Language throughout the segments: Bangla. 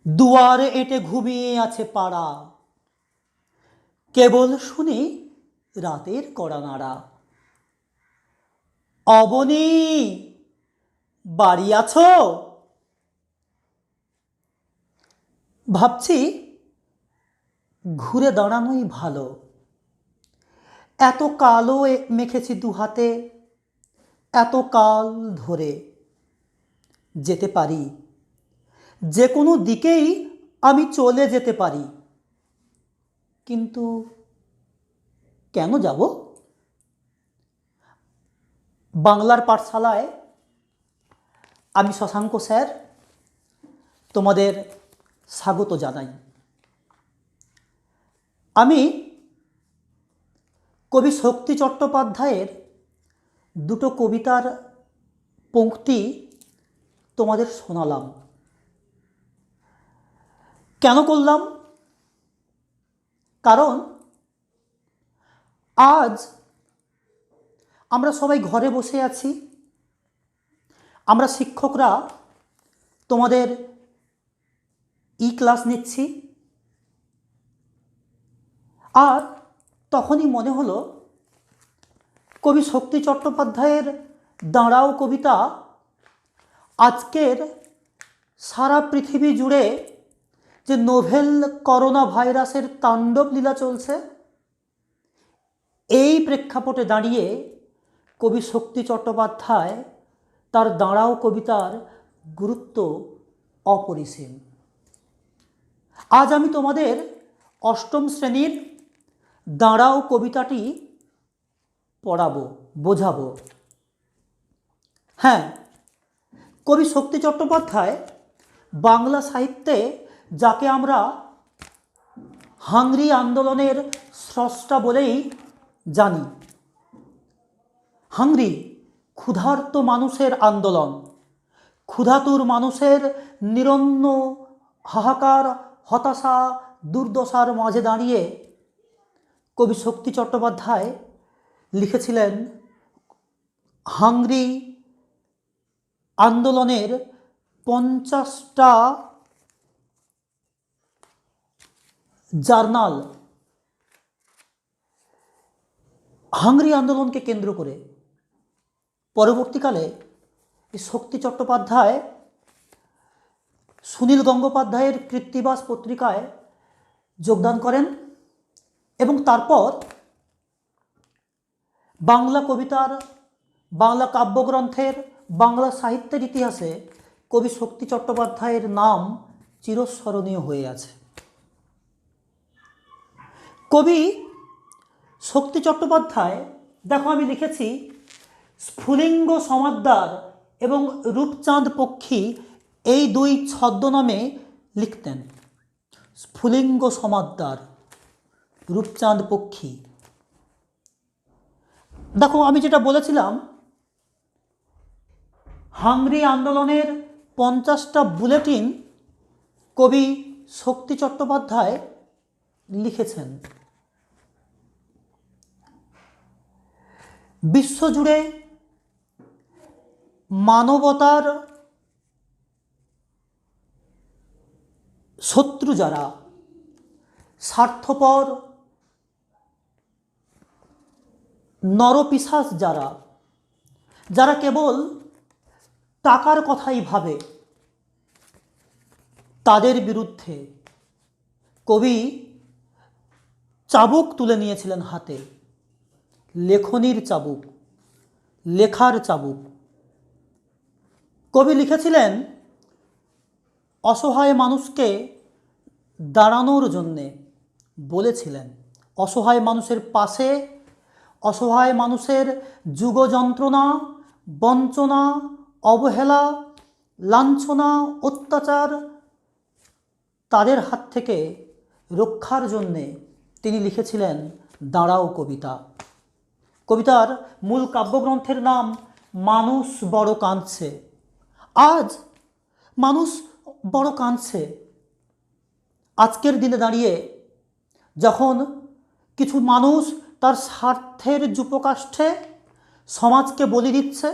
দুয়ারে এঁটে ঘুমিয়ে আছে পাড়া, কেবল শুনি রাতের কড়া নাড়া। অবনী, বাড়ি আছো? ভাবছি ঘুরে দাঁড়ানোই ভালো। এত কালো মেখেছি দুহাতে, এত কাল ধরে। যেতে পারি, যে কোনো দিকেই আমি চলে যেতে পারি, কিন্তু কেন যাব? বাংলার পাঠশালায় আমি শশাঙ্ক স্যার তোমাদের স্বাগত জানাই। আমি কবি শক্তি চট্টোপাধ্যায়ের দুটো কবিতার পংক্তি তোমাদের শোনালাম। কেন করলাম? কারণ আজ আমরা সবাই ঘরে বসে আছি। আমরা শিক্ষকরা তোমাদের ক্লাস নিচ্ছি। আর তখনই মনে হলো কবি শক্তি চট্টোপাধ্যায়ের দাঁড়াও কবিতা আজকের সারা পৃথিবী জুড়ে যে নোভেল করোনা ভাইরাসের তাণ্ডব লীলা চলছে, এই প্রেক্ষাপটে দাঁড়িয়ে কবি শক্তি চট্টোপাধ্যায় তার দাঁড়াও কবিতার গুরুত্ব অপরিসীম। আজ আমি তোমাদের অষ্টম শ্রেণীর দাঁড়াও কবিতাটি পড়াবো, বোঝাবো। হ্যাঁ, কবি শক্তি চট্টোপাধ্যায় বাংলা সাহিত্যে যাকে আমরা হাংরি আন্দোলনের স্রষ্টা বলেই জানি। হাংরি ক্ষুধার্ত মানুষের আন্দোলন, ক্ষুধাতুর মানুষের নিরন্ন হাহাকার, হতাশা, দুর্দশার মাঝে দাঁড়িয়ে কবি শক্তি চট্টোপাধ্যায় লিখেছিলেন হাংরি আন্দোলনের 50টা জার্নাল। হাংরি আন্দোলনকে কেন্দ্র করে পরবর্তীকালে শক্তি চট্টোপাধ্যায় সুনীল গঙ্গোপাধ্যায়ের কৃত্তিবাস পত্রিকায় যোগদান করেন এবং তারপর বাংলা কবিতার, বাংলা কাব্যগ্রন্থের, বাংলা সাহিত্যের ইতিহাসে কবি শক্তি চট্টোপাধ্যায়ের নাম চিরস্মরণীয় হয়ে আছে। কবি শক্তি চট্টোপাধ্যায়, দেখো আমি লিখেছি, স্ফুলিঙ্গ সমাদ্দার এবং রূপচাঁদ পক্ষী এই দুই ছদ্মনামে লিখতেন। স্ফুলিঙ্গ সমাদ্দার, রূপচাঁদ পক্ষী। দেখো আমি যেটা বলেছিলাম, হাংরি আন্দোলনের 50টা বুলেটিন কবি শক্তি চট্টোপাধ্যায় লিখেছেন। বিশ্বজুড়ে মানবতার শত্রু যারা, স্বার্থপর নরপিশাচ যারা, যারা কেবল টাকার কথাই ভাবে, তাদের বিরুদ্ধে কবি চাবুক তুলে নিয়েছিলেন হাতে, লেখনির চাবুক, লেখার চাবুক। কবি লিখেছিলেন অসহায় মানুষকে দাঁড়ানোর জন্যে, বলেছিলেন অসহায় মানুষের পাশে, অসহায় মানুষের যুগ যন্ত্রণা, বঞ্চনা, অবহেলা, লাঞ্ছনা, অত্যাচার, তাদের হাত থেকে রক্ষার জন্যে তিনি লিখেছিলেন দাঁড়াও কবিতা। কবিতার মূল কাব্যগ্রন্থের নাম মানুষ বড় কাঁদছে। আজ মানুষ বড় কাঁদছে। আজকের দিনে দাঁড়িয়ে যখন কিছু মানুষ তার স্বার্থের যুপকাষ্ঠে সমাজকে বলি দিচ্ছে,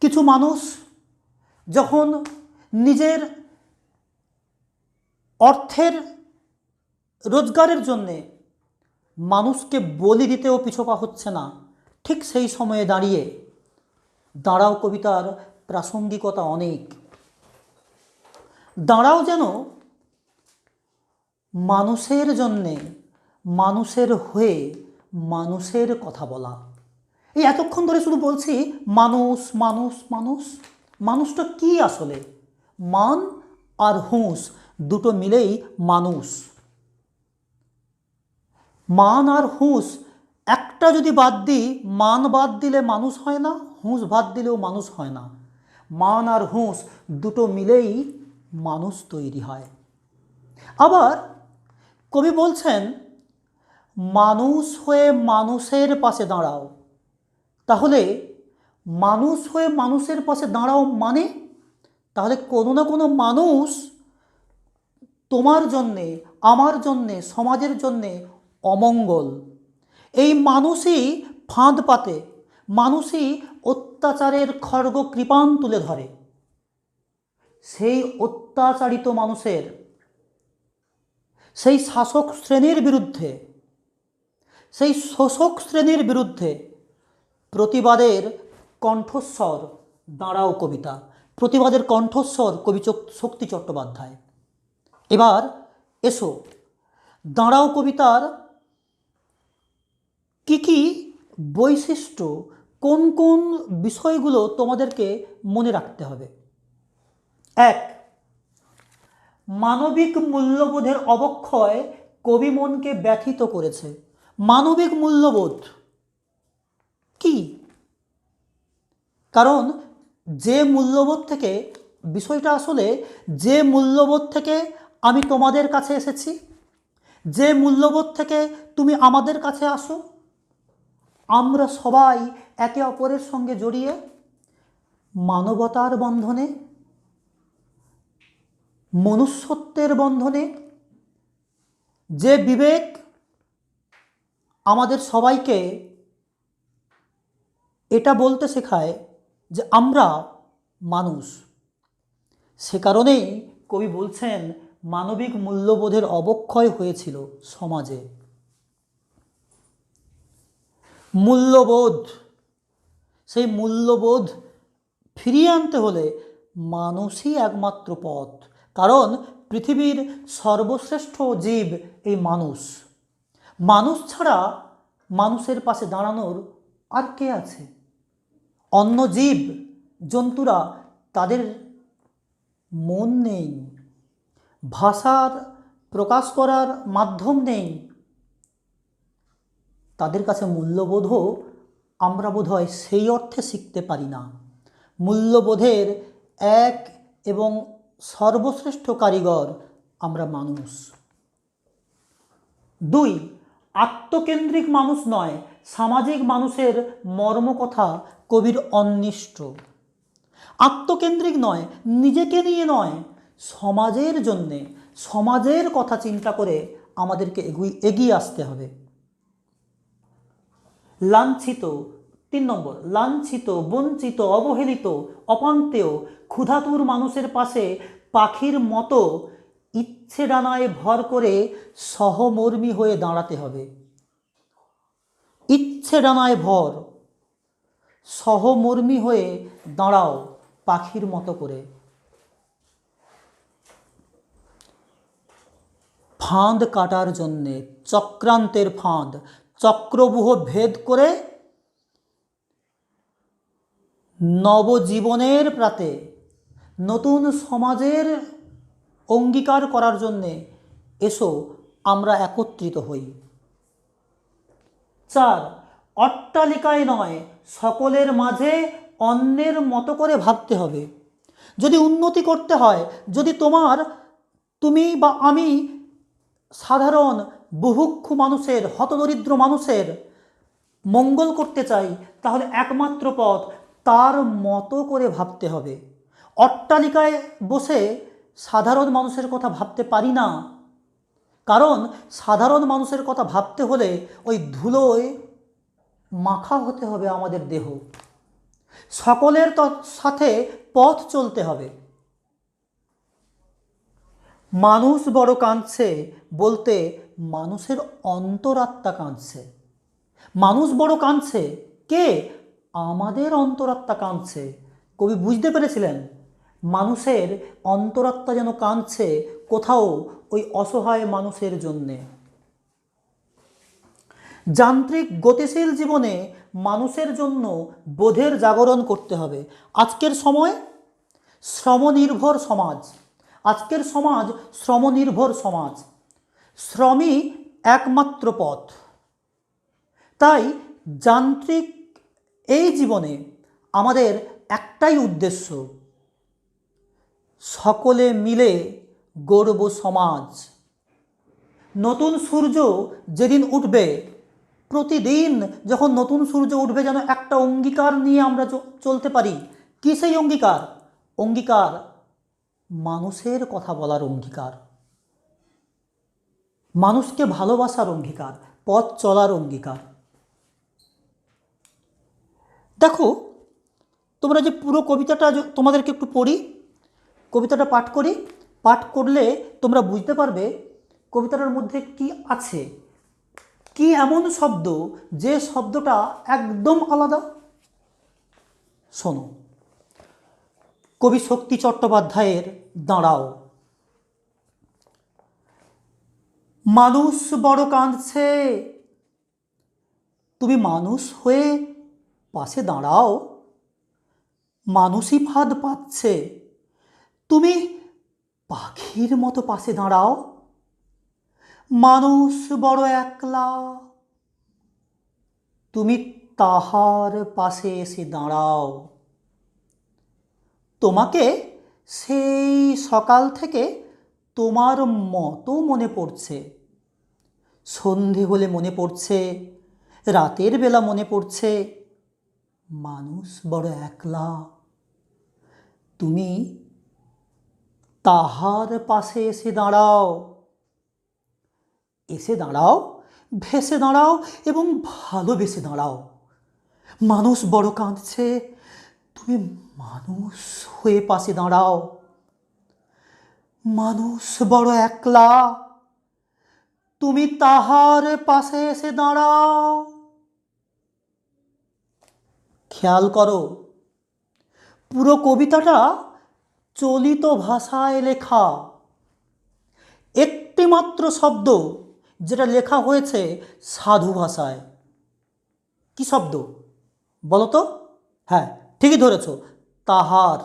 কিছু মানুষ যখন নিজের অর্থের রোজগারের জন্যে মানুষকে বলি দিতেও পিছপা হচ্ছে না, ঠিক সেই সময়ে দাঁড়িয়ে দাঁড়াও কবিতার প্রাসঙ্গিকতা অনেক। দাঁড়াও যেন মানুষের জন্যে, মানুষের হয়ে, মানুষের কথা বলা। এই এতক্ষণ ধরে শুধু বলছি মানুষ মানুষ মানুষ, মানুষটা কি আসলে? মান আর হুঁশ দুটো মিলেই মানুষ। মান আর হুঁশ একটা যদি বাদ দিই, মান বাদ দিলে মানুষ হয় না, হুঁশ বাদ দিলেও মানুষ হয় না। মান আর হুঁশ দুটো মিলেই মানুষ তৈরি হয়। আবার কবি বলছেন মানুষ হয়ে মানুষের পাশে দাঁড়াও। তাহলে মানুষ হয়ে মানুষের পাশে দাঁড়াও মানে, তাহলে কোনো না কোনো মানুষ তোমার জন্যে, আমার জন্যে, সমাজের জন্যে অমঙ্গল। এই মানুষই ফাঁদ পাতে, মানুষই অত্যাচারের খড়গ কৃপাণ তুলে ধরে। সেই অত্যাচারিত মানুষের, সেই শাসক শ্রেণীর বিরুদ্ধে, সেই শোষক শ্রেণীর বিরুদ্ধে প্রতিবাদের কণ্ঠস্বর দাঁড়াও কবিতা, প্রতিবাদের কণ্ঠস্বর কবি শক্তি চট্টোপাধ্যায়। এবার এসো দাঁড়াও কবিতার কি কি বৈশিষ্ট্য, কোন কোন বিষয়গুলো তোমাদেরকে মনে রাখতে হবে। এক, মানবিক মূল্যবোধের অবক্ষয় কবি মনকে ব্যথিত করেছে। মানবিক মূল্যবোধ কি? কারণ যে মূল্যবোধ থেকে, বিষয়টা আসলে যে মূল্যবোধ থেকে আমি তোমাদের কাছে এসেছি, যে মূল্যবোধ থেকে তুমি আমাদের কাছে আসো, আমরা সবাই একে অপরের সঙ্গে জড়িয়ে মানবতার বন্ধনে, মনুষ্যত্বের বন্ধনে, যে বিবেক আমাদের সবাইকে এটা বলতে শেখায় যে আমরা মানুষ। সে কারণেই কবি বলছেন মানবিক মূল্যবোধের অবক্ষয় হয়েছিল সমাজে। মূল্যবোধ, সেই মূল্যবোধ ফিরিয়ে আনতে হলে মানুষই একমাত্র পথ। কারণ পৃথিবীর সর্বশ্রেষ্ঠ জীব এই মানুষ। মানুষ ছাড়া মানুষের পাশে দাঁড়ানোর আর কে আছে? অন্য জীব জন্তুরা, তাদের মন নেই, ভাষার প্রকাশ করার মাধ্যম নেই, তাদের কাছে মূল্যবোধও আমরা বোধহয় সেই অর্থে শিখতে পারি না। মূল্যবোধের এক এবং সর্বশ্রেষ্ঠ কারিগর আমরা মানুষ। দুই, আত্মকেন্দ্রিক মানুষ নয়, সামাজিক মানুষের মর্মকথা কবির অন্বিষ্ট। আত্মকেন্দ্রিক নয়, নিজেকে নিয়ে নয়, সমাজের জন্যে, সমাজের কথা চিন্তা করে আমাদেরকে এগিয়ে আসতে হবে। লাঞ্ছিত, 3 নম্বর, লাঞ্ছিত, বঞ্চিত, অবহেলিত, অপান্তেয়, ক্ষুধাতুর মানুষের পাশে পাখির মতো ইচ্ছে ডানায় ভর করে সহমর্মী হয়ে দাঁড়াতে হবে। ইচ্ছে ডানায় ভর, সহমর্মী হয়ে দাঁড়াও পাখির মতো করে। ফাঁদ কাটার জন্যে, চক্রান্তের ফাঁদ, চক্রব্যূহ ভেদ করে নবজীবনের প্রাতে, নতুন সমাজের অঙ্গীকার করার জন্যে এসো আমরা একত্রিত হই। 4, অট্টালিকায় নয়, সকলের মাঝে অন্যের মতো করে ভাবতে হবে। যদি উন্নতি করতে হয়, যদি তুমি বা আমি সাধারণ বুভুক্ষু মানুষের, হতদরিদ্র মানুষের মঙ্গল করতে চাই, তাহলে একমাত্র পথ তার মতো করে ভাবতে হবে। অট্টালিকায় বসে সাধারণ মানুষের কথা ভাবতে পারি না, কারণ সাধারণ মানুষের কথা ভাবতে হলে ওই ধুলোয় মাখা হতে হবে আমাদের দেহ। সকলের সাথে পথ চলতে হবে। মানুষ বড় কাঁদছে বলতে মানুষের অন্তরাত্মা কাঁদছে। মানুষ বড় কাঁদছে, কে? আমাদের অন্তরাত্মা কাঁদছে। কবি বুঝতে পেরেছিলেন মানুষের অন্তরাত্মা যেন কাঁদছে কোথাও ওই অসহায় মানুষের জন্যে। যান্ত্রিক গতিশীল জীবনে মানুষের জন্য বোধের জাগরণ করতে হবে। আজকের সময় শ্রমনির্ভর সমাজ, আজকের সমাজ শ্রমনির্ভর সমাজ, শ্রমই একমাত্র পথ। তাই যান্ত্রিক এই জীবনে আমাদের একটাই উদ্দেশ্য, সকলে মিলে গড়ব সমাজ। নতুন সূর্য যেদিন উঠবে, প্রতিদিন যখন নতুন সূর্য উঠবে যেন একটা অঙ্গীকার নিয়ে আমরা চলতে পারি। কী সেই অঙ্গীকার? অঙ্গীকার মানুষের কথা বলার অঙ্গীকার, মানুষকে ভালোবাসার অঙ্গীকার, পথ চলার অঙ্গীকার। দেখো, তোমরা যে পুরো কবিতাটা তোমাদেরকে একটু পড়ি, কবিতাটা পাঠ করি, পাঠ করলে তোমরা বুঝতে পারবে কবিতাটার মধ্যে কি আছে, কি এমন শব্দ যে শব্দটা একদম আলাদা। শোনো, কবি শক্তি চট্টোপাধ্যায়ের দাঁড়াও। মানুষ বড় কাঁদছে, তুমি মানুষ হয়ে পাশে দাঁড়াও। মানুষই ফাঁদ পাচ্ছে, তুমি পাখির মতো পাশে দাঁড়াও। মানুষ বড় একলা, তুমি তাহার পাশে এসে দাঁড়াও। তোমাকে সেই সকাল থেকে তোমার মতো মনে পড়ছে। সন্ধে হলে মনে পড়ছে, রাতের বেলা মনে পড়ছে। মানুষ বড় একলা, তুমি তাহার পাশে এসে দাঁড়াও। এসে দাঁড়াও, ভেসে দাঁড়াও এবং ভালোবেসে দাঁড়াও। মানুষ বড় কাঁদছে, তুমি মানুষ হয়ে পাশে দাঁড়াও। মানুষ বড় একলা, তুমি তাহার পাশে এসে দাঁড়াও। খেয়াল করো, পুরো কবিতাটা চলিত ভাষায় লেখা। একটি মাত্র শব্দ যেটা লেখা হয়েছে সাধু ভাষায়। কি শব্দ বলো তো? হ্যাঁ, ঠিকই ধরেছ, তাহার।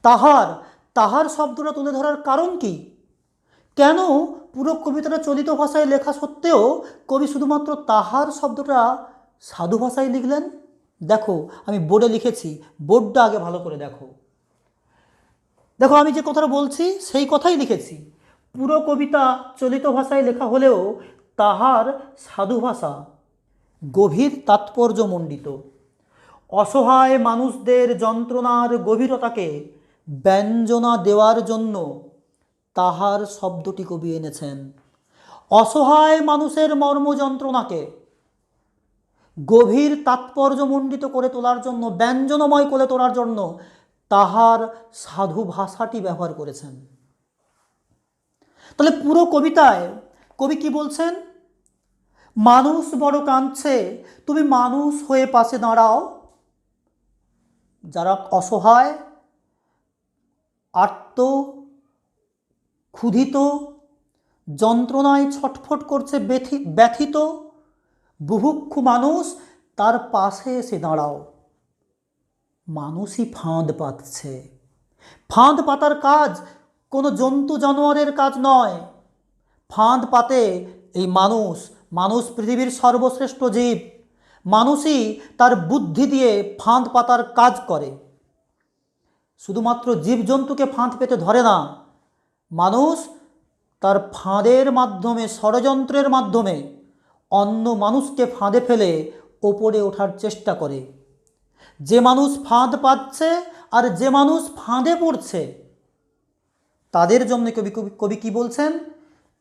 তাহার, তাহার শব্দটা তুলে ধরার কারণ কি? কেন পুরো কবিতাটা চলিত ভাষায় লেখা সত্ত্বেও কবি শুধুমাত্র তাহার শব্দটা সাধু ভাষায় লিখলেন? দেখো, আমি বোর্ডে লিখেছি, বোর্ডটা আগে ভালো করে দেখো। দেখো, আমি যে কথাটা বলছি সেই কথাই লিখেছি। পুরো কবিতা চলিত ভাষায় লেখা হলেও তাহার সাধু ভাষা গভীর তাৎপর্যমণ্ডিত। অসহায় মানুষদের যন্ত্রণার গভীরতাকে ব্যঞ্জনা দেওয়ার জন্য তাহার শব্দটি কবি এনেছেন। অসহায় মানুষের মর্ম যন্ত্রণাকে গভীর তাৎপর্যমণ্ডিত করে তোলার জন্য, ব্যঞ্জনময় করে তোলার জন্য তাহার সাধু ভাষাটি ব্যবহার করেছেন। তাহলে পুরো কবিতায় কবি কি বলছেন? মানুষ বড় কাঁদছে, তুমি মানুষ হয়ে পাশে দাঁড়াও। যারা অসহায়, আর্ত, ক্ষুধিত, যন্ত্রণায় ছটফট করছে, ব্যথিত বুভুক্ষু মানুষ, তার পাশে এসে দাঁড়াও। মানুষই ফাঁদ পাতছে। ফাঁদ পাতার কাজ কোনো জন্তু জানোয়ারের কাজ নয়। ফাঁদ পাতে এই মানুষ। মানুষ পৃথিবীর সর্বশ্রেষ্ঠ জীব। মানুষই তার বুদ্ধি দিয়ে ফাঁদ পাতার কাজ করে। শুধুমাত্র জীবজন্তুকে ফাঁদ পেতে ধরে না, মানুষ তার ফাঁদের মাধ্যমে, ষড়যন্ত্রের মাধ্যমে অন্য মানুষকে ফাঁদে ফেলে ওপরে ওঠার চেষ্টা করে। যে মানুষ ফাঁদ পাচ্ছে আর যে মানুষ ফাঁদে পড়ছে, তাদের জন্য কবি কি বলছেন?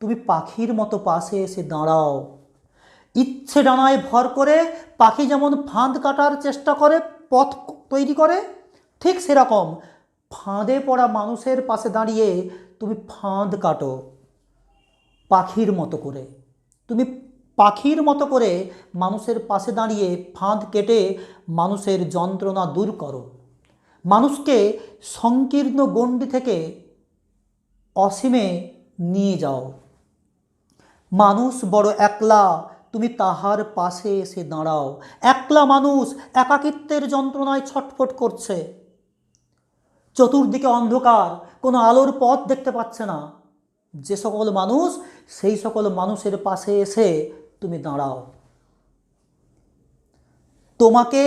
তুমি পাখির মতো পাশে এসে দাঁড়াও। ইচ্ছে ডানায় ভর করে পাখি যেমন ফাঁদ কাটার চেষ্টা করে, পথ তৈরি করে, ঠিক সেরকম ফাঁদে পড়া মানুষের পাশে দাঁড়িয়ে তুমি ফাঁদ কাটো পাখির মতো করে। তুমি পাখির মতো করে মানুষের পাশে দাঁড়িয়ে ফাঁদ কেটে মানুষের যন্ত্রণা দূর করো। মানুষকে সংকীর্ণ গণ্ডি থেকে অসীমে নিয়ে যাও। মানুষ বড় একলা, তুমি তাহার পাশে এসে দাঁড়াও। একলা মানুষ একাকিত্বের যন্ত্রণায় ছটফট করছে, চতুর্দিকে অন্ধকার, কোনো আলোর পথ দেখতে পাচ্ছে না। যে সকল মানুষ, সেই সকল মানুষের পাশে এসে তুমি দাঁড়াও। তোমাকে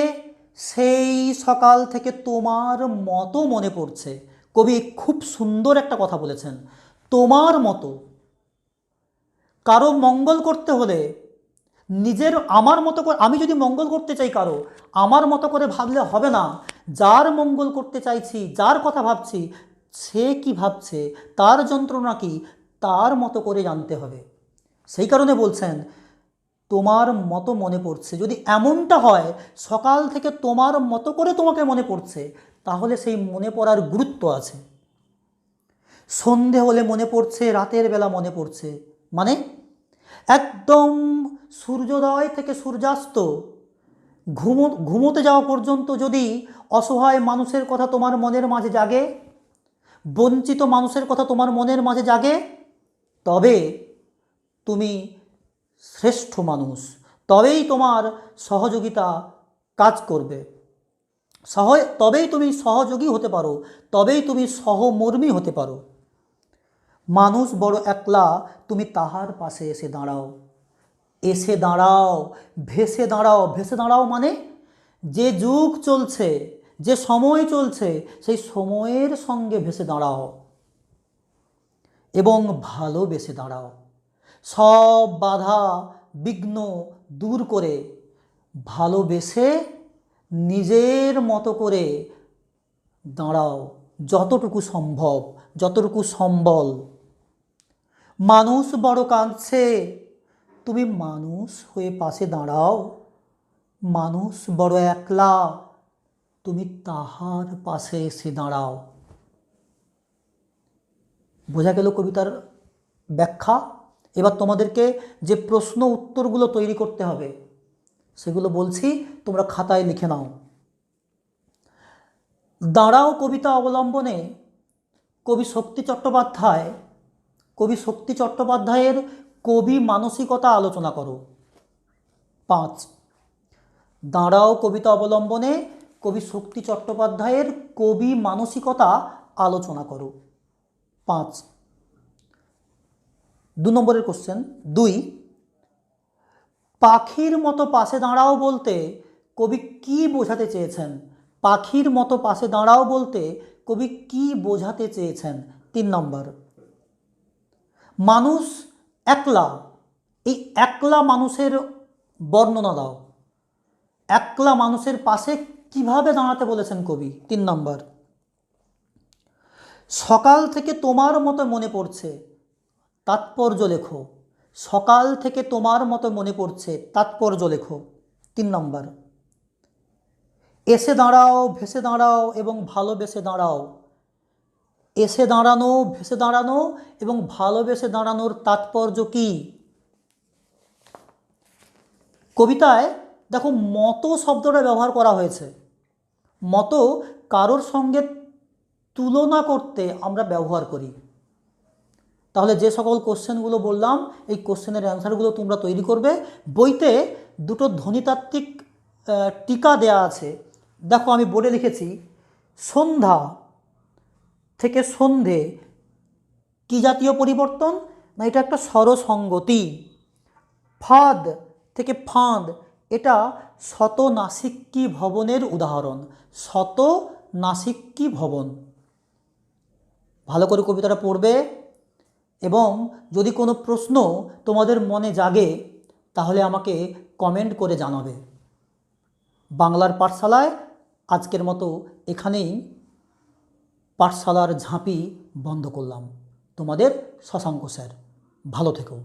সেই সকাল থেকে তোমার মতো মনে পড়ছে। কবি খুব সুন্দর একটা কথা বলেছেন, তোমার মতো। কারো মঙ্গল করতে হলে নিজের আমার মতো করে, আমি যদি মঙ্গল করতে চাই কারো, আমার মতো করে ভাবলে হবে না। যার মঙ্গল করতে চাইছি, যার কথা ভাবছি, সে কি ভাবছে, তার যন্ত্রণা কি, তার মতো করে জানতে হবে। সেই কারণে বলছেন তোমার মতো মনে পড়ছে। যদি এমনটা হয় সকাল থেকে তোমার মতো করে তোমাকে মনে পড়ছে, তাহলে সেই মনে পড়ার গুরুত্ব আছে। সন্ধে হলে মনে পড়ছে, রাতের বেলা মনে পড়ছে, মানে একদম সূর্যোদয় থেকে সূর্যাস্ত, ঘুমোতে যাওয়া পর্যন্ত যদি অসহায় মানুষের কথা তোমার মনের মাঝে জাগে, বঞ্চিত মানুষের কথা তোমার মনের মাঝে জাগে, তবে তুমি শ্রেষ্ঠ মানুষ, তবেই তোমার সহযোগিতা কাজ করবে, তবেই তুমি সহযোগী হতে পারো, তবেই তুমি সহমর্মী হতে পারো। মানুষ বড় একলা, তুমি তাহার পাশে এসে দাঁড়াও। এসে দাঁড়াও, ভেসে দাঁড়াও। ভেসে দাঁড়াও মানে যে যুগ চলছে, যে সময় চলছে, সেই সময়ের সঙ্গে ভেসে দাঁড়াও এবং ভালোবেসে দাঁড়াও। সব বাধা বিঘ্ন দূর করে ভালোবেসে নিজের মতো করে দাঁড়াও, যতটুকু সম্ভব, যতটুকু সম্বল। মানুষ বড় কাঁদছে, তুমি মানুষ হয়ে পাশে দাঁড়াও। মানুষ বড় একলা, তুমি তাহার পাশে এসে দাঁড়াও। বোঝা গেল কবিতার ব্যাখ্যা। এবার তোমাদেরকে যে প্রশ্ন উত্তরগুলো তৈরি করতে হবে সেগুলো বলছি, তোমরা খাতায় লিখে নাও। দাঁড়াও কবিতা অবলম্বনে কবি শক্তি চট্টোপাধ্যায়ের কবি মানসিকতা আলোচনা করো। 5, দাঁড়াও কবিতা অবলম্বনে কবি শক্তি চট্টোপাধ্যায়ের কবি মানসিকতা আলোচনা করো। 5। 2 নম্বরের কোশ্চেন 2, পাখির মতো পাশে দাঁড়াও বলতে কবি কি বোঝাতে চেয়েছেন? পাখির মতো পাশে দাঁড়াও বলতে কবি কি বোঝাতে চেয়েছেন? 3 নম্বর, মানুষ একলা, এই একলা মানুষের বর্ণনা দাও। একলা মানুষের পাশে কিভাবে দাঁড়াতে বলেছেন কবি? 3 নম্বর, সকাল থেকে তোমার মতো মনে পড়ছে, তাৎপর্য লেখো। সকাল থেকে তোমার মতো মনে পড়ছে, তাৎপর্য লেখো। 3 নম্বর, এসে দাঁড়াও, ভেসে দাঁড়াও এবং ভালোবেসে দাঁড়াও। এসে দাঁড়ানো, ভেসে দাঁড়ানো এবং ভালোবেসে দাঁড়ানোর তাৎপর্য কি? কবিতায় দেখো মতো শব্দটা ব্যবহার করা হয়েছে। মতো কারোর সঙ্গে তুলনা করতে আমরা ব্যবহার করি। তাহলে যে সকল কোশ্চেনগুলো বললাম, এই কোশ্চেনের অ্যান্সারগুলো তোমরা তৈরি করবে। বইতে 2টো ধ্বনিতাত্ত্বিক টিকা দেয়া আছে। দেখো আমি বোর্ডে লিখেছি, সন্ধ্যা থেকে সন্ধে কি জাতীয় পরিবর্তন? না, এটা একটা স্বরসঙ্গতি। ফাঁদ থেকে ফাঁদ, এটা শতনাসিক্যী ভবনের উদাহরণ। শতনাসিক্যী ভবন। ভালো করে কবিতাটা পড়বে এবং যদি কোনো প্রশ্ন তোমাদের মনে জাগে তাহলে আমাকে কমেন্ট করে জানাবে। বাংলার পাঠশালায় আজকের মতো এখানেই পাঠশালার ঝাঁপি বন্ধ করলাম। তোমাদের শশাঙ্ক স্যার। ভালো থেকো।